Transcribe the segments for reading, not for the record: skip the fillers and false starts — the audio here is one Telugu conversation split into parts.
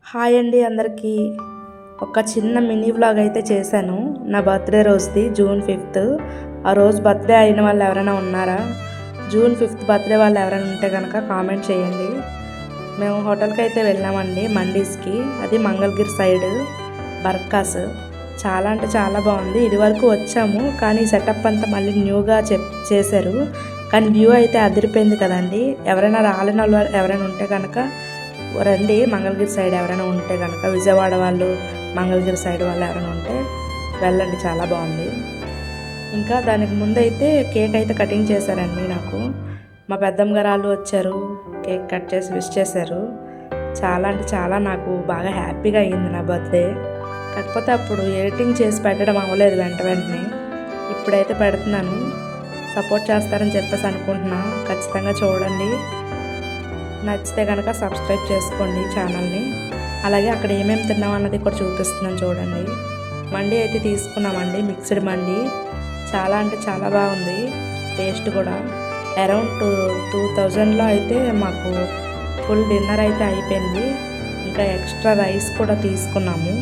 హాయ్ అండి అందరికీ. ఒక చిన్న మినీ వ్లాగ్ అయితే చేశాను నా బర్త్డే రోజుది, జూన్ 5th. ఆ రోజు బర్త్డే అయిన వాళ్ళు ఎవరైనా ఉన్నారా? జూన్ 5th బర్త్డే వాళ్ళు ఎవరైనా ఉంటే కనుక కామెంట్ చేయండి. మేము హోటల్కి అయితే వెళ్ళామండి, మండీస్కి. అది మంగళగిరి సైడ్ బర్కాస్. చాలా అంటే చాలా బాగుంది. ఇది వరకు వచ్చాము కానీ సెటప్ అంతా మళ్ళీ న్యూగా చేశారు. కానీ వ్యూ అయితే అదిరిపోయింది కదండి. ఎవరైనా రాలేని వాళ్ళు ఎవరైనా ఉంటే కనుక రండి. మంగళగిరి సైడ్ ఎవరైనా ఉంటే కనుక, విజయవాడ వాళ్ళు, మంగళగిరి సైడ్ వాళ్ళు ఎవరైనా ఉంటే వెళ్ళండి, చాలా బాగుంది. ఇంకా దానికి ముందు అయితే కేక్ అయితే కటింగ్ చేశారండి నాకు. మా పెద్దమ్మ గారు వాళ్ళు వచ్చారు, కేక్ కట్ చేసి విష్ చేశారు. చాలా అంటే చాలా నాకు బాగా హ్యాపీగా అయ్యింది నా బర్త్డే. కాకపోతే అప్పుడు ఎడిటింగ్ చేసి పెట్టడం అవ్వలేదు వెంటనే. ఇప్పుడైతే పెడుతున్నాను. సపోర్ట్ చేస్తారని చెప్పేసి అనుకుంటున్నా. ఖచ్చితంగా చూడండి. నచ్చితే కనుక సబ్స్క్రైబ్ చేసుకోండి ఛానల్ని. అలాగే అక్కడ ఏమేమి తిన్నాం అన్నది కూడా చూపిస్తున్నాను చూడండి. మండి అయితే తీసుకున్నామండి, మిక్స్డ్ మండి. చాలా అంటే చాలా బాగుంది టేస్ట్ కూడా. అరౌండ్ 2000లో అయితే మాకు ఫుల్ డిన్నర్ అయితే అయిపోయింది. ఇంకా ఎక్స్ట్రా రైస్ కూడా తీసుకున్నాము,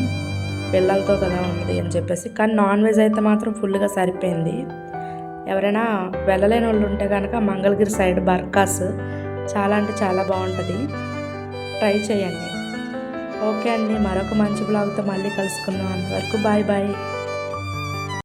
పిల్లలతో కదా ఉన్నది అని చెప్పేసి. కానీ నాన్ వెజ్ అయితే మాత్రం ఫుల్గా సరిపోయింది. ఎవరైనా వెళ్ళలేని వాళ్ళు ఉంటే కనుక మంగళగిరి సైడ్ బర్కాస్ చాలా అంటే చాలా బాగుంటుంది, ట్రై చేయండి. ఓకే అండి, మరొక మంచి బ్లాగ్తో మళ్ళీ కలుసుకుందాం. అంతవరకు బాయ్ బాయ్.